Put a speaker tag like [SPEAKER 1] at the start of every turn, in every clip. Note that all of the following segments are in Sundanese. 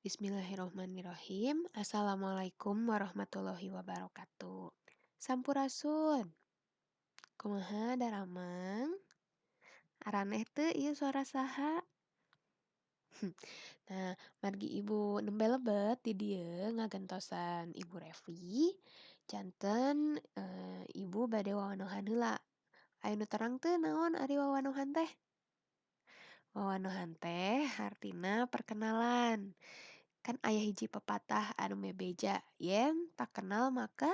[SPEAKER 1] Bismillahirrohmanirrohim. Assalamualaikum warahmatullahi wabarakatuh. Sampurasun. Kumaha daramang? Araneh teu ieu suara saha? Nah, margi Ibu nembe lebet di dieu ngagentosan Ibu Revi, janten Ibu bade wawanohan heula. Aya nu terang teu naon ari wawanohan teh? Wawanohan teh hartina perkenalan. Kan aya hiji pepatah anu mebeja, "Yen tak kenal maka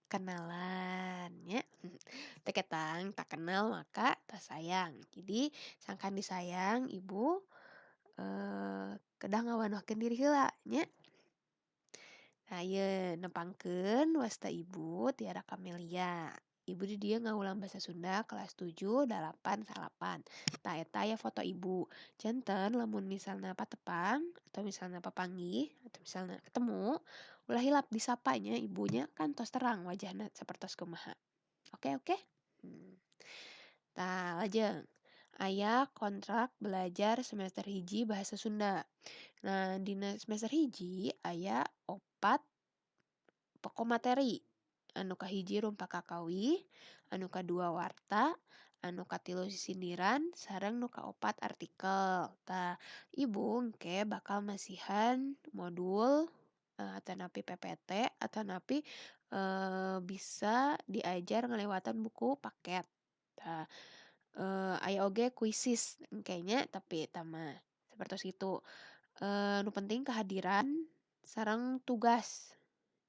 [SPEAKER 1] kenalan," nya. Teu ketang, tak kenal maka tak sayang. Jadi sangkan disayang Ibu, kedah ngawanohkeun diri heula nya. Nah ieu nepangkeun wasta Ibu Tiara Kamelia. Ibu di dieu ngaulang basa Sunda kelas 7, 8, salapan. Tah eta aya foto Ibu. Janten lamun misalna patepang atau misalna papanggih atau misalna ketemu, ulah hilap disapa nya ibunya kan tos terang wajahna sapertos kumaha. Oke oke? Hmm. Tah lajeng. Aya kontrak belajar semester hiji bahasa Sunda. Nah, dina semester hiji aya 4 pokok materi. Anu kahiji rumpah kakawih, anu kadua warta, anu katilu sindiran, sareng nu kaopat artikel. Tah, Ibu engke bakal masihan modul atanapi PPT atanapi bisa diajar ngalewatan buku paket. Tah, aya oge kuisis engke nya tapi eta mah sapertos kitu. Nu penting kehadiran sareng tugas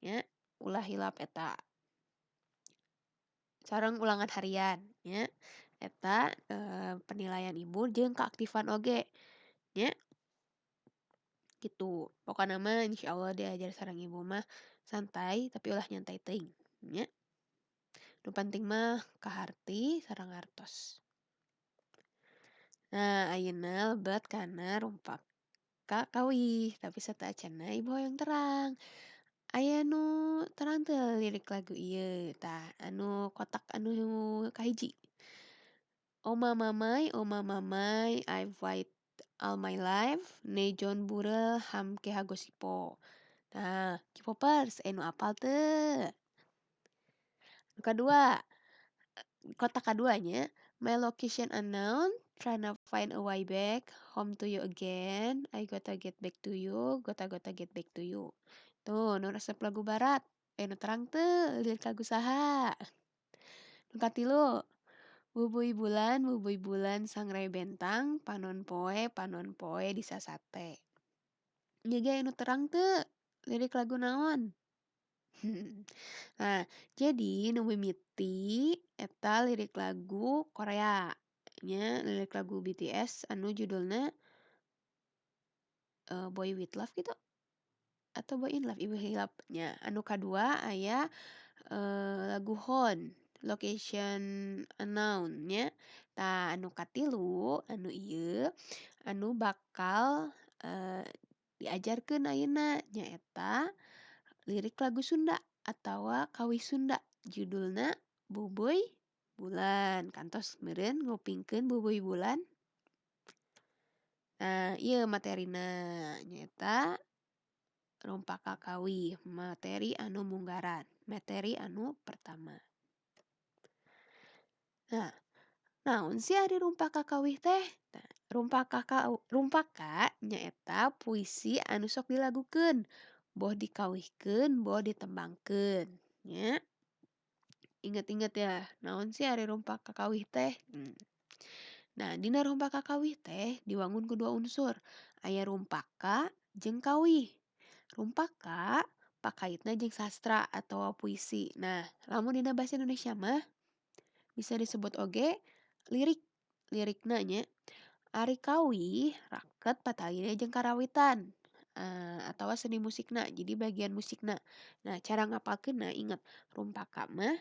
[SPEAKER 1] nya, ulah hilap eta. Sareng ulangan harian nya. Eta penilaian Ibu jeung keaktifan oge nya. Gitu. Pokona mah insyaallah diajar sareng Ibu mah santai tapi ulah nyantai teuing nya. Nu penting mah kaharti sareng ngartos. Nah, ayeuna lebet kana rumpak kakawih, tapi sateuacanna Ibu hoyong terang. Aya nu terang teu lirik lagu ieu, tah anu kotak anu kahiji. Oma mamay, I've wait all my life, ne John Burel hamke hagosipo. Nah, K-popers, nu apal teu? Nu kadua, kotak kaduanya, my location unknown, tryna find a way back home to you again, I gotta get back to you, gotta get back to you. Tuh, nu resep lagu barat. Nu terang teu lirik lagu saha? Nu katilu, bubuy bulan sangrai bentang, panon poe disasate. Ieu ge nu terang teu lirik lagu naon? Nah, jadi nu mimiti eta lirik lagu Korea nya lirik lagu BTS anu judulna Boy With Love gitu atau Boy in Love Ibu hilap nya. Anu kadua aya lagu HON Location Unknown nya. Tah anu katilu anu ieu anu bakal diajarkeun ayeuna nyaeta lirik lagu Sunda atawa kawih Sunda judulna Bubuy Bulan. Kantos meureun ngupingkeun Bubuy Bulan. Nah, ieu materina nyaeta rumpak kakawih, materi anu munggaran, materi anu pertama. Nah, naon sih ari rumpak kakawih teh? Nah, rumpaka nyaeta puisi anu sok dilagukeun, boh dikawihkeun, boh ditembangkeun nya. Ingat-ingat ya, naon sih ari rumpak kakawih teh? Nah, dina rumpak kakawih teh diwangun ku dua unsur, aya rumpaka jeung kawih. Rumpaka pakaitna jeung sastra atawa puisi. Nah, lamun dina basa Indonesia mah bisa disebut oge lirik. Lirikna nya ari kawih raket patalina jeung karawitan. Atawa seni musikna, jadi bagian musikna. Nah, cara ngapalkeunna inget rumpaka mah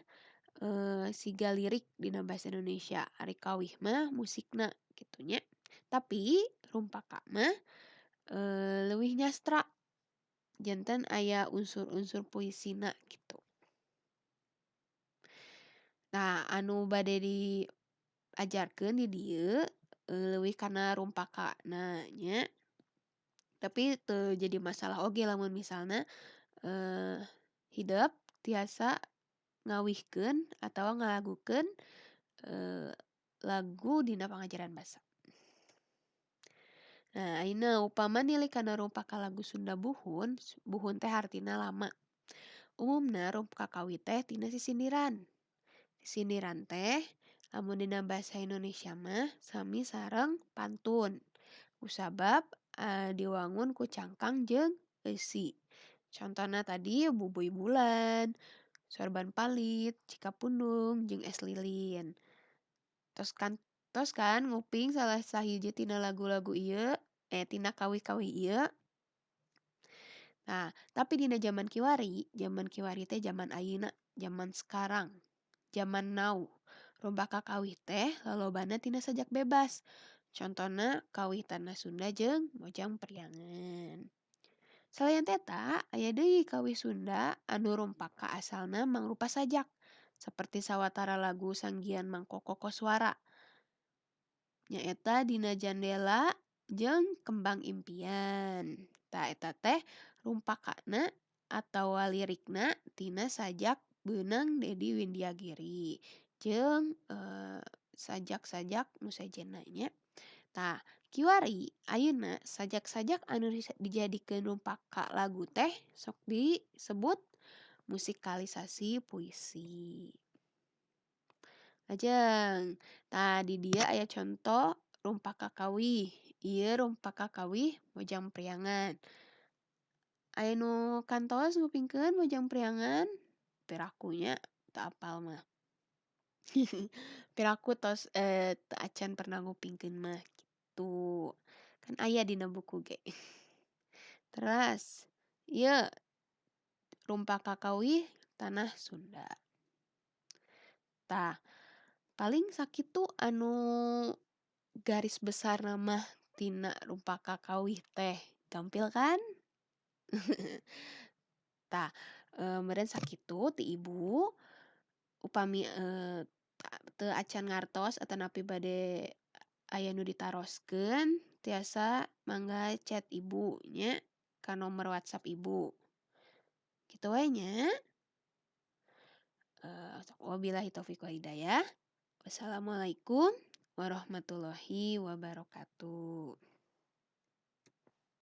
[SPEAKER 1] siga lirik dina basa Indonesia, ari kawih mah musikna kitu nya. Tapi rumpaka mah leuwih nyastra. Janten aya unsur-unsur puisina gitu. Nah, anu bade diajarkeun di dieu leuwih kana rumpakana nya. Tapi teu jadi masalah oge lamun misalna, eee, hideup tiasa ngawihkeun atawa ngalagukeun, eee, lagu dina pangajaran basa. Nah, ayeuna upama nilai kana rumpaka lagu Sunda Buhun, buhun teh artina lama. Umumna rumpka kawi teh tina sisindiran. Sindiran teh lamun dina basa Indonesia mah sami sareng pantun. Kusabab diwangun ku cangkang jeung eusi. Contona tadi Bubuy Bulan, Sorban Palit, Cikapundung, jeung Es Lilin. Tos kan nguping salah sahiji tina lagu-lagu ieu, tina kawi-kawi ieu. Nah, tapi dina zaman kiwari teh zaman ayeuna, zaman sekarang, zaman now. Rumpaka kawih teh lalobana tina sajak bebas. Contona kawih tanah Sunda jeung Mojang Priangan. Selain eta, aya deui kawih Sunda anu rumpaka asalna mangrupa sajak. Seperti sawatara lagu Sanggian Mangkoko Koswara. Nyaeta dina jandela jeung kembang impian. Tah eta teh rumpakana atawa lirikna tina sajak beunang Dedi Windiagiri jeung sajak-sajak nu sejenna nya. Tah, kiwari ayeuna sajak-sajak anu dijadikeun rumpaka lagu teh sok disebut musikalisasi puisi. Lajeng, tah di dieu aya conto rumpaka kawih. Ieu rumpaka kawih Mojang Priangan. Aya nu kantos ngupingkeun Mojang Priangan? Pirakunya teu apal mah. Piraku tos teu acan pernah ngupingkeun mah gitu. Kan aya dina buku ge. Teras, ieu rumpaka kawih tanah Sunda. Tah, paling sakitu anu garis besar mah tina rumpaka kawih teh. Gampil kan? Tah, meureun sakitu ti Ibu, upami, teu acan ngartos atanapi bade aya nu ditaroskeun, tiasa mangga chat Ibu nya ka nomor WhatsApp Ibu. Kitu wae nya. Wabillahi taufiq walhidayah. Wassalamualaikum warahmatullahi wabarakatuh.